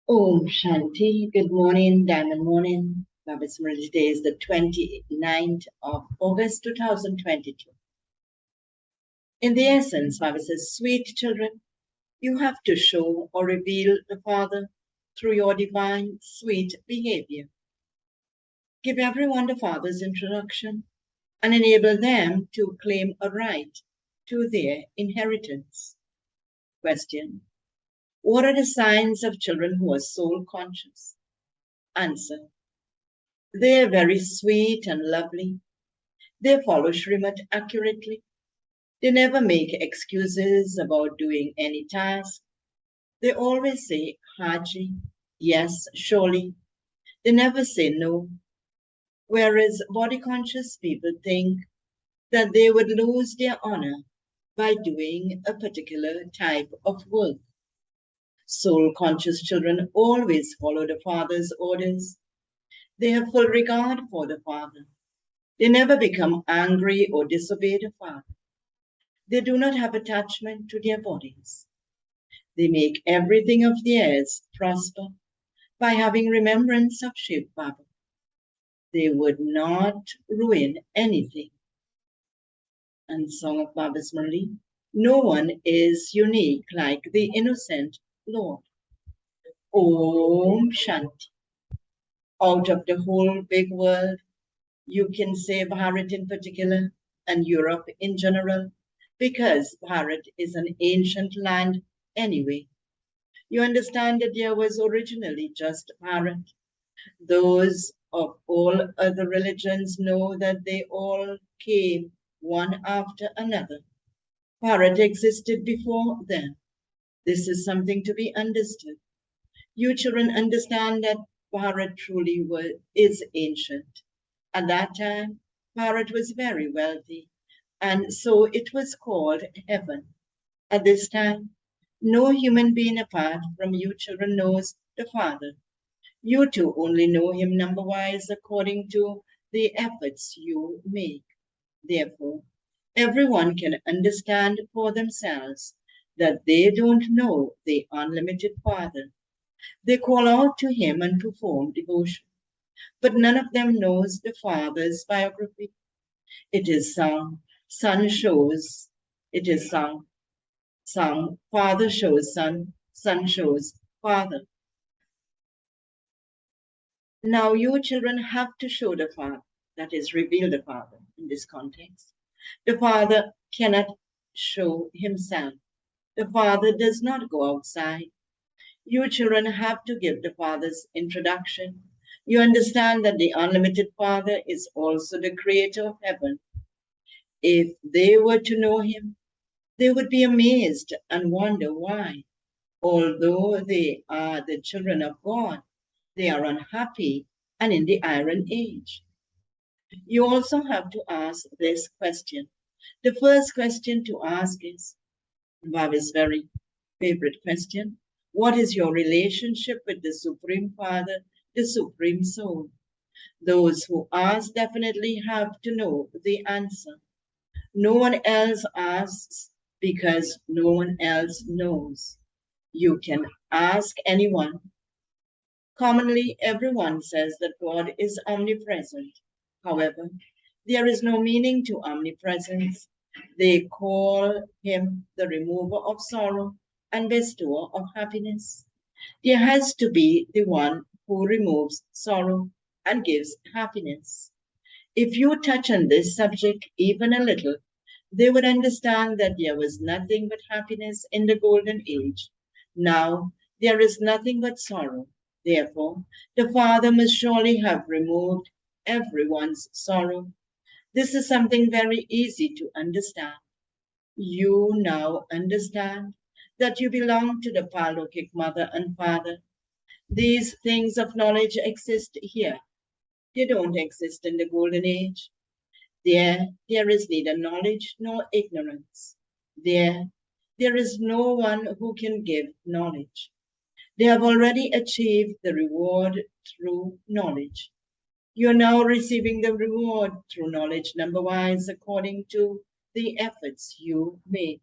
Om Shanti. Good morning, Diamond Morning. Baba's Murli. Today is the 29th of August 2022. In the essence, Baba says, sweet children, you have to show or reveal the Father through your divine, sweet behavior. Give everyone the Father's introduction and enable them to claim a right to their inheritance. Question: what are the signs of children who are soul conscious? Answer: they are very sweet and lovely. They follow Srimad accurately. They never make excuses about doing any task. They always say Haji, yes, surely. They never say no. Whereas body conscious people think that they would lose their honor by doing a particular type of work. Soul conscious children always follow the Father's orders. They have full regard for the Father. They never become angry or disobey the Father. They do not have attachment to their bodies. They make everything of theirs prosper by having remembrance of Shiv Baba. They would not ruin anything. And Song of Baba's Murli. No one is unique like the innocent Lord. Om Shanti. Out of the whole big world, you can say Bharat in particular and Europe in general, because Bharat is an ancient land anyway. You understand that there was originally just Bharat. Those of all other religions know that they all came one after another. Bharat existed before them. This is something to be understood. You children understand that Bharat truly is ancient. At that time, Bharat was very wealthy, and so it was called heaven. At this time, no human being apart from you children knows the Father. You two only know him number-wise according to the efforts you make. Therefore, everyone can understand for themselves that they don't know the unlimited Father. They call out to him and perform devotion, but none of them knows the Father's biography. It is sung, son shows, it is sung, father shows son, son shows father. Now you children have to show the Father, that is, reveal the Father in this context. The Father cannot show himself. The Father does not go outside. You children have to give the Father's introduction. You understand that the unlimited Father is also the creator of heaven. If they were to know him, they would be amazed and wonder why, although they are the children of God, they are unhappy and in the Iron Age. You also have to ask this question. The first question to ask is Baba's very favorite question. What is your relationship with the Supreme Father, the Supreme Soul? Those who ask definitely have to know the answer. No one else asks because no one else knows. You can ask anyone. Commonly, everyone says that God is omnipresent. However, there is no meaning to omnipresence. They call him the remover of sorrow and bestower of happiness. There has to be the one who removes sorrow and gives happiness. If you touch on this subject even a little, they would understand that there was nothing but happiness in the golden age. Now there is nothing but sorrow. Therefore, the Father must surely have removed everyone's sorrow. This is something very easy to understand. You now understand that you belong to the Palokic Mother and Father. These things of knowledge exist here. They don't exist in the Golden Age. There is neither knowledge nor ignorance. There is no one who can give knowledge. They have already achieved the reward through knowledge. You are now receiving the reward through knowledge number-wise according to the efforts you make.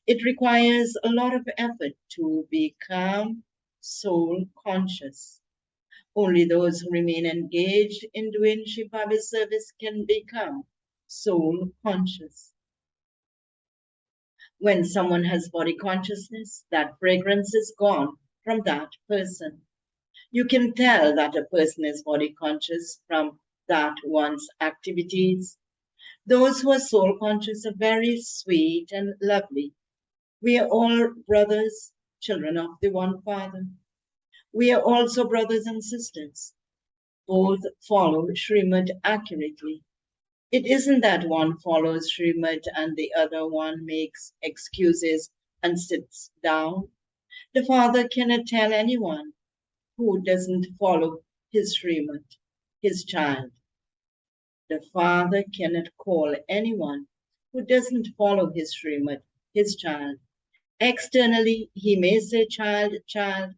It requires a lot of effort to be calm, soul conscious. Only those who remain engaged in doing Sri Baba's service can become soul conscious. When someone has body consciousness, that fragrance is gone from that person. You can tell that a person is body conscious from that one's activities. Those who are soul conscious are very sweet and lovely. We are all brothers, children of the one Father. We are also brothers and sisters. Both follow Srimad accurately. It isn't that one follows Srimad and the other one makes excuses and sits down. The Father cannot tell anyone who doesn't follow his Srimad, his child. The Father cannot call anyone who doesn't follow his Srimad, his child. Externally, he may say child, child.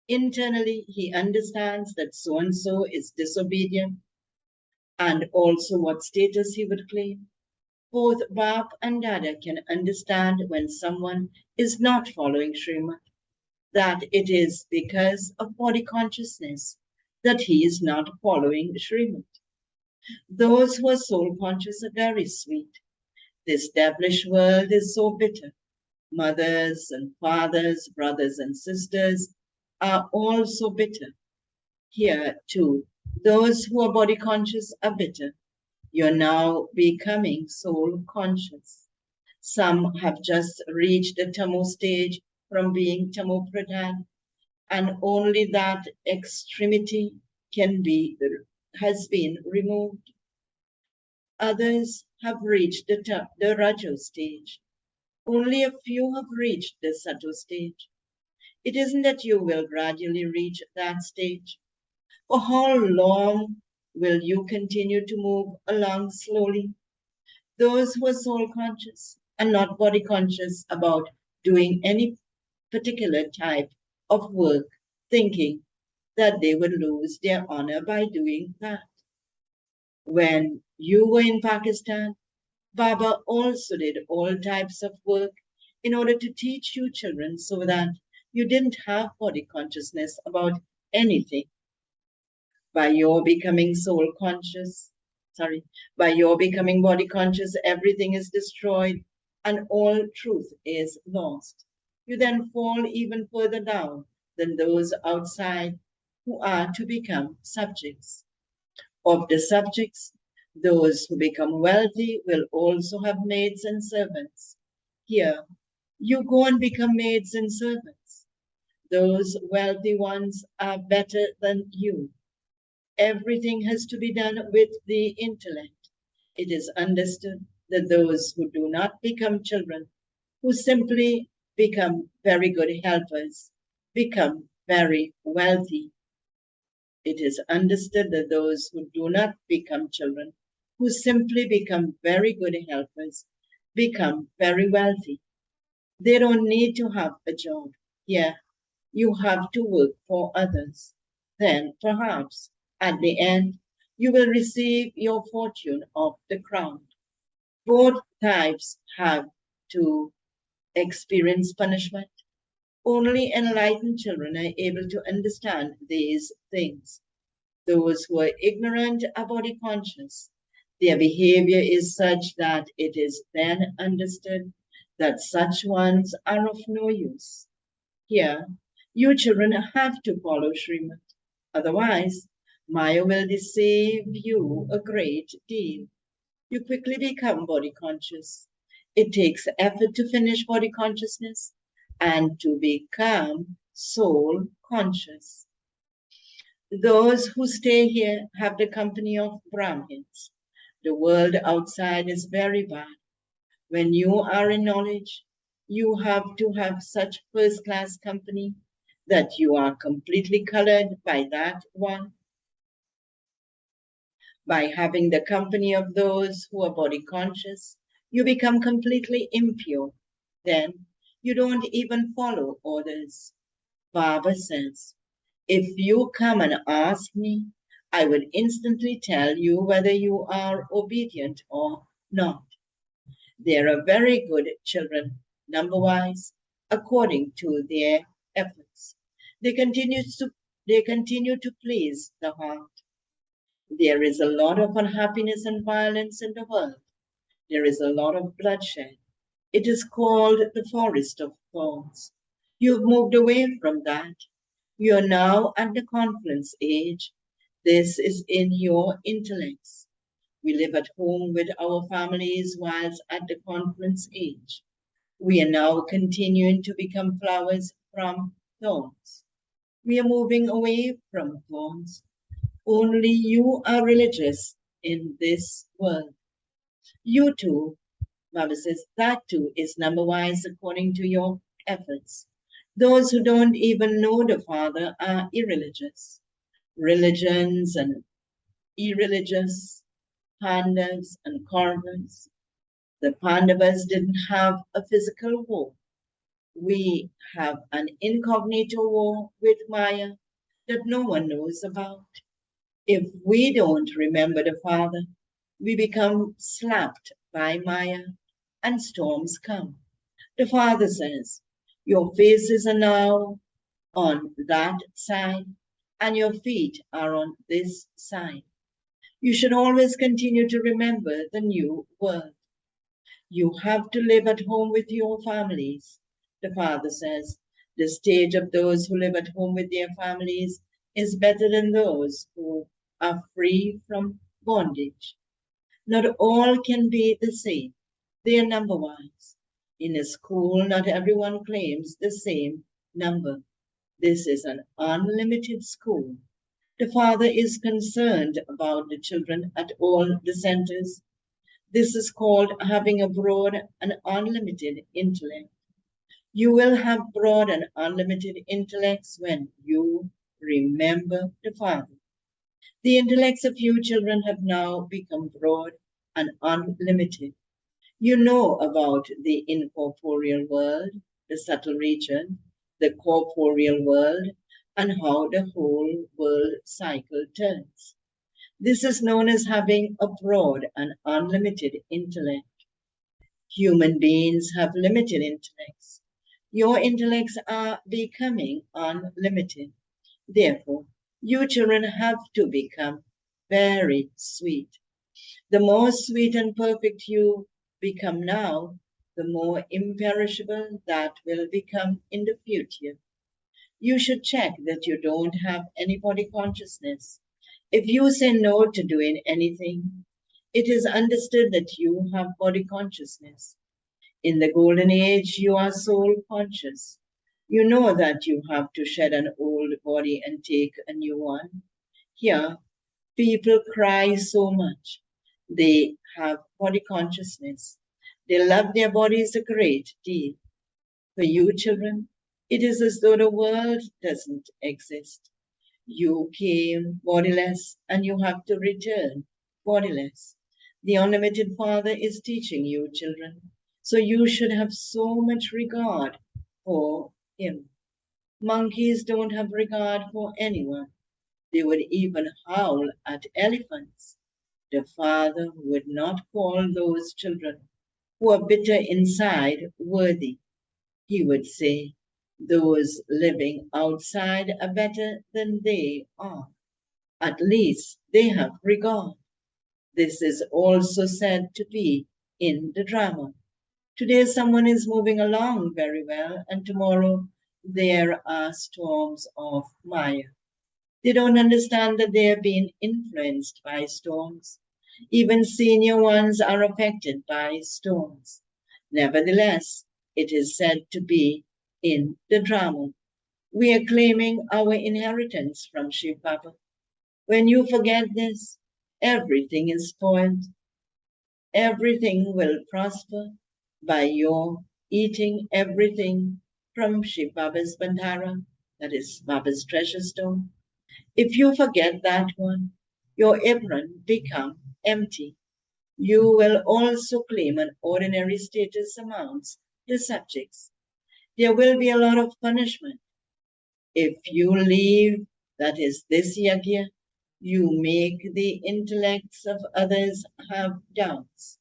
Internally, he understands that so and so is disobedient and also what status he would claim. Both Bap and Dada can understand when someone is not following Srimad, that it is because of body consciousness that he is not following Srimad. Those who are soul conscious are very sweet. This devilish world is so bitter. Mothers and fathers, brothers and sisters are all so bitter. Here, too, those who are body conscious are bitter. You're now becoming soul conscious. Some have just reached the Tamo stage from being Tamo Pradhan, and only that extremity has been removed. Others have reached the Rajo stage. Only a few have reached the Sato stage. It isn't that you will gradually reach that stage. For how long will you continue to move along slowly? Those who are soul conscious and not body conscious about doing any particular type of work, thinking that they would lose their honor by doing that. When you were in Pakistan, Baba also did all types of work in order to teach you children so that you didn't have body consciousness about anything. By your becoming soul conscious, by your becoming body conscious, everything is destroyed and all truth is lost. You then fall even further down than those outside who are to become subjects. Of the subjects, those who become wealthy will also have maids and servants. Here, you go and become maids and servants. Those wealthy ones are better than you. Everything has to be done with the intellect. It is understood that those who do not become children, who simply become very good helpers, become very wealthy. It is understood that those who do not become children, who simply become very good helpers, become very wealthy. They don't need to have a job. Yeah, you have to work for others. Then perhaps at the end, you will receive your fortune of the crown. Both types have to experience punishment. Only enlightened children are able to understand these things. Those who are ignorant are body conscious. Their behavior is such that it is then understood that such ones are of no use. Here, you children have to follow Srimad. Otherwise, Maya will deceive you a great deal. You quickly become body conscious. It takes effort to finish body consciousness and to become soul conscious. Those who stay here have the company of Brahmins. The world outside is very bad. When you are in knowledge, you have to have such first class company that you are completely colored by that one. By having the company of those who are body conscious, you become completely impure. Then you don't even follow orders. Baba says, if you come and ask me, I would instantly tell you whether you are obedient or not. They are very good children, number-wise, according to their efforts. They continue to they continue to please the heart. There is a lot of unhappiness and violence in the world. There is a lot of bloodshed. It is called the forest of thorns. You've moved away from that. You are now at the confluence age. This is in your intellects. We live at home with our families whilst at the confluence age. We are now continuing to become flowers from thorns. We are moving away from thorns. Only you are religious in this world. You too, Bible says, that too is number wise according to your efforts. Those who don't even know the Father are irreligious. Religions and irreligious, Pandavas and Kauravas. The Pandavas didn't have a physical war. We have an incognito war with Maya that no one knows about. If we don't remember the Father, we become slapped by Maya and storms come. The Father says, your faces are now on that side and your feet are on this side. You should always continue to remember the new world. You have to live at home with your families. The Father says, the stage of those who live at home with their families is better than those who are free from bondage. Not all can be the same. They are number wise. In a school, not everyone claims the same number. This is an unlimited school. The Father is concerned about the children at all the centers. This is called having a broad and unlimited intellect. You will have broad and unlimited intellects when you remember the Father. The intellects of you children have now become broad and unlimited. You know about the incorporeal world, the subtle region, the corporeal world, and how the whole world cycle turns. This is known as having a broad and unlimited intellect. Human beings have limited intellects. Your intellects are becoming unlimited. Therefore, you children have to become very sweet. The more sweet and perfect you become now, the more imperishable that will become in the future. You should check that you don't have any body consciousness. If you say no to doing anything, it is understood that you have body consciousness. In the golden age, you are soul conscious. You know that you have to shed an old body and take a new one. Here, people cry so much. They have body consciousness. They love their bodies a great deal. For you children, it is as though the world doesn't exist. You came bodiless and you have to return bodiless. The unlimited Father is teaching you children. So you should have so much regard for him. Monkeys don't have regard for anyone. They would even howl at elephants. The Father would not call those children who are bitter inside worthy. He would say, those living outside are better than they are. At least they have regard. This is also said to be in the drama. Today someone is moving along very well, and tomorrow there are storms of Maya. They don't understand that they are being influenced by storms. Even senior ones are affected by storms. Nevertheless, it is said to be in the drama. We are claiming our inheritance from Shiv Baba. When you forget this, everything is spoiled. Everything will prosper by your eating everything from Shiv Baba's Bandhara, that is Baba's treasure stone. If you forget that one, your apron become empty. You will also claim an ordinary status amongst the subjects. There will be a lot of punishment. If you leave, that is this yagya, you make the intellects of others have doubts.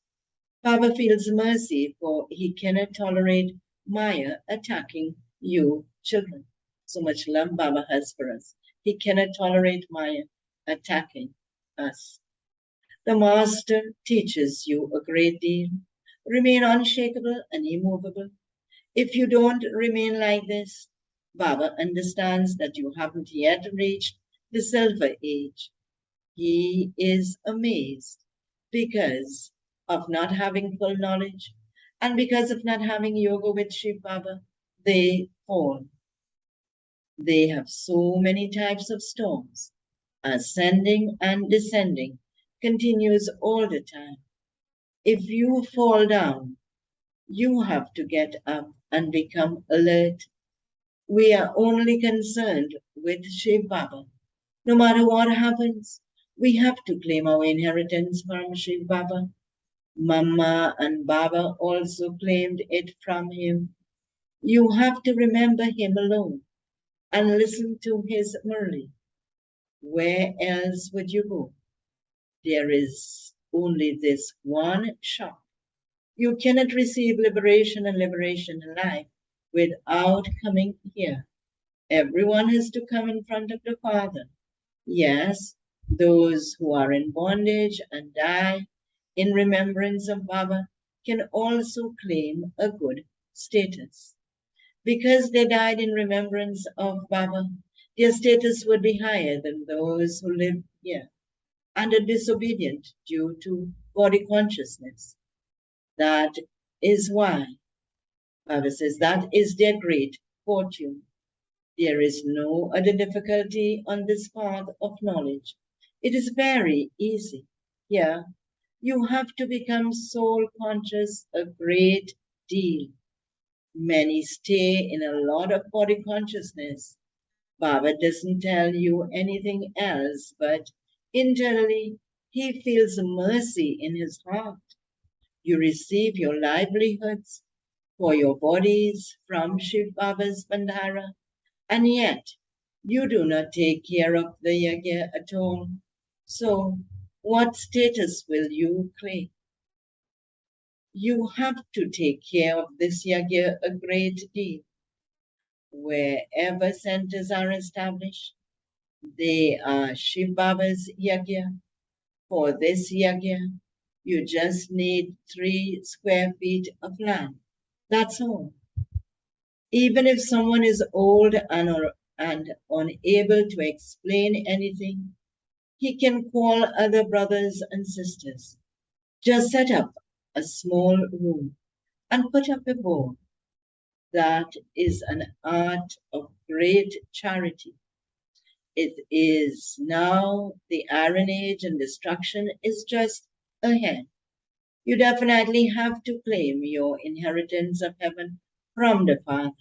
Baba feels mercy, for he cannot tolerate Maya attacking you children. so much love Baba has for us. He cannot tolerate Maya attacking us. The Master teaches you a great deal. Remain unshakable and immovable. If you don't remain like this, Baba understands that you haven't yet reached the silver age. He is amazed because of not having full knowledge and because of not having yoga with Shiv Baba, they fall. They have so many types of storms. Ascending and descending continues all the time. If you fall down, you have to get up and become alert. We are only concerned with Shiv Baba. No matter what happens, we have to claim our inheritance from Shiv Baba. Mama and Baba also claimed it from him. You have to remember him alone and listen to his Murli. Where else would you go? There is only this one shop. You cannot receive liberation and liberation in life without coming here. Everyone has to come in front of the Father. Yes, those who are in bondage and die in remembrance of Baba can also claim a good status. Because they died in remembrance of Baba, their status would be higher than those who live here and are disobedient due to body consciousness. That is why Baba says that is their great fortune. There is no other difficulty on this path of knowledge. It is very easy. Yeah, you have to become soul conscious a great deal. Many stay in a lot of body consciousness. Baba doesn't tell you anything else, but internally he feels mercy in his heart. You receive your livelihoods for your bodies from Shiv Baba's Bandhara, and yet you do not take care of the yagya at all. So, what status will you claim? You have to take care of this yagya a great deal. Wherever centers are established, they are Shiv Baba's yagya. For this yagya, you just need 3 square feet of land. That's all. Even if someone is old and unable to explain anything, he can call other brothers and sisters. Just set up a small room and put up a board. That is an art of great charity. It is now the Iron Age and destruction is just ahead. You definitely have to claim your inheritance of heaven from the Father.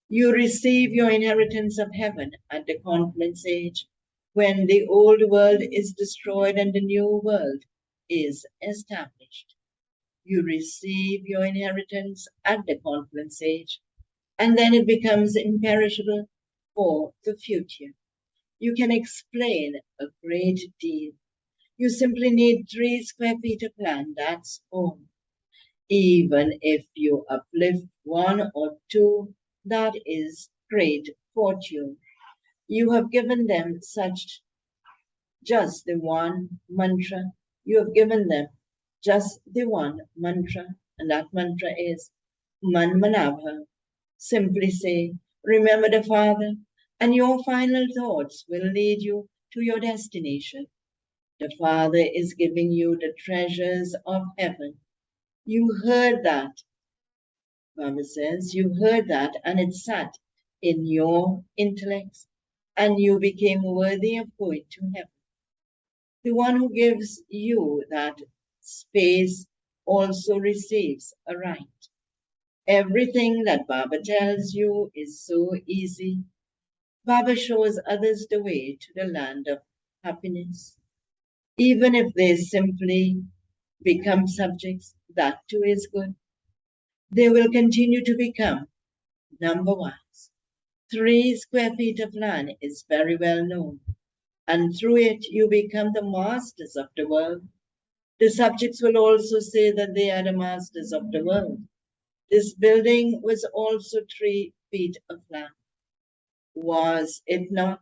You receive your inheritance of heaven at the confluence age when the old world is destroyed and the new world is established. You receive your inheritance at the confluence age, and then it becomes imperishable for the future. You can explain a great deal. You simply need 3 square feet of land, that's all. Even if you uplift 1 or 2, that is great fortune. You have given them such just the one mantra. You have given them just the one mantra, and that mantra is Man Manabha. Simply say, remember the Father, and your final thoughts will lead you to your destination. The Father is giving you the treasures of heaven. You heard that, Baba says, you heard that, and it sat in your intellect, and you became worthy of going to heaven. The one who gives you that space also receives a right. Everything that Baba tells you is so easy. Baba shows others the way to the land of happiness. Even if they simply become subjects, that too is good. They will continue to become number ones. 3 square feet of land is very well known, and through it you become the masters of the world. The subjects will also say that they are the masters of the world. This building was also 3 feet of land. Was it not?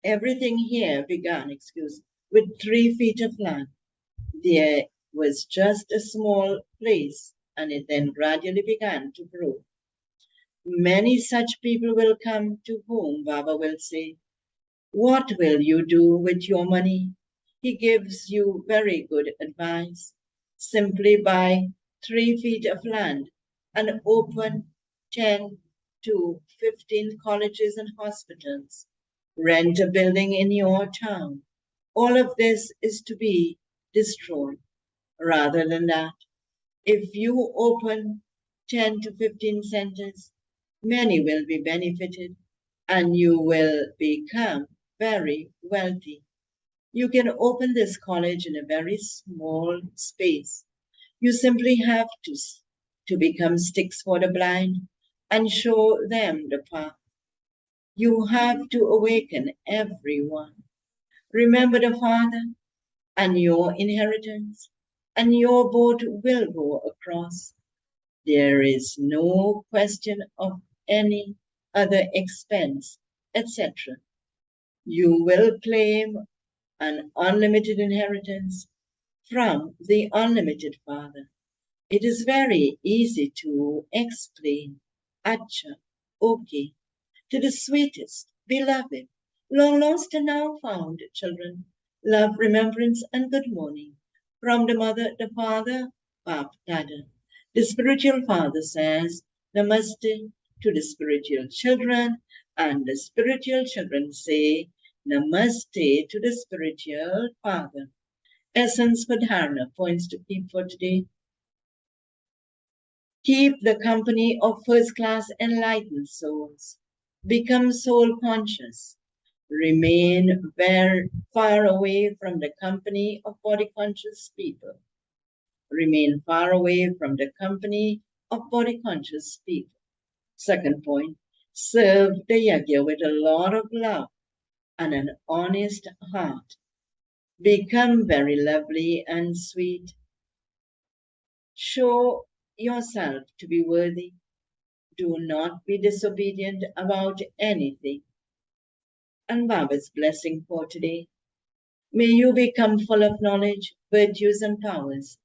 Everything here began, with 3 feet of land. There was just a small place, and it then gradually began to grow. Many such people will come to whom Baba will say, "What will you do with your money?" He gives you very good advice. Simply buy 3 feet of land and open 10 to 15 colleges and hospitals. Rent a building in your town. All of this is to be destroyed. Rather than that, if you open 10 to 15 centers, many will be benefited and you will become very wealthy. You can open this college in a very small space. You simply have to become sticks for the blind and show them the path. You have to awaken everyone. Remember the Father and your inheritance, and your boat will go across. There is no question of any other expense, etc. You will claim an unlimited inheritance from the unlimited Father. It is very easy to explain. Acha, okay, to the sweetest, beloved, long lost and now found children, love, remembrance, and good morning. From the mother, the father, Bap Dada. The spiritual father says, Namaste to the spiritual children, and the spiritual children say, Namaste to the spiritual father. Essence for dharana points to keep for today. Keep the company of first-class enlightened souls. Become soul conscious. Remain very far away from the company of body conscious people. Remain far away from the company of body conscious people. Second point, serve the yajna with a lot of love and an honest heart. Become very lovely and sweet. Show yourself to be worthy. Do not be disobedient about anything. And Baba's blessing for today. May you become full of knowledge, virtues, and powers,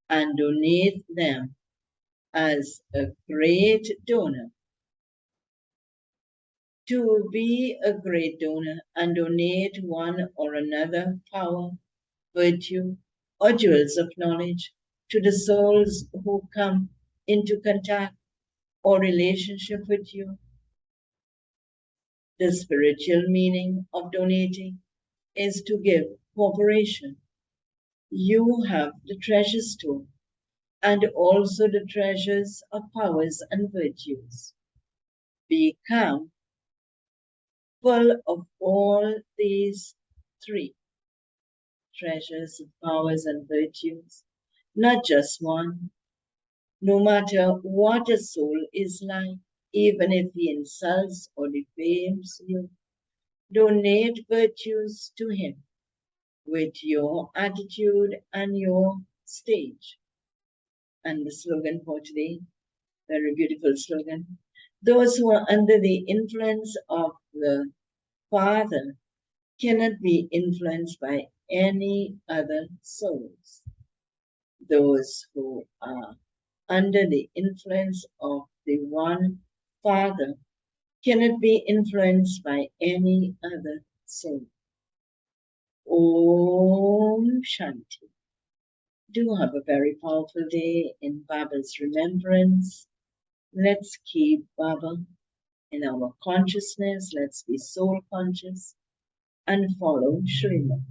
and donate them as a great donor. To be a great donor and donate one or another power, virtue, or jewels of knowledge to the souls who come into contact or relationship with you. The spiritual meaning of donating is to give cooperation. You have the treasure store and also the treasures of powers and virtues. Become full of all these 3 treasures of powers and virtues, not just one. No matter what a soul is like, even if he insults or defames you, donate virtues to him with your attitude and your stage. And the slogan for today, very beautiful slogan. Those who are under the influence of the Father cannot be influenced by any other souls. Those who are under the influence of the one Father cannot be influenced by any other soul. Om Shanti. Do have a very powerful day in Baba's remembrance. Let's keep Baba in our consciousness. Let's be soul conscious and follow Srimad.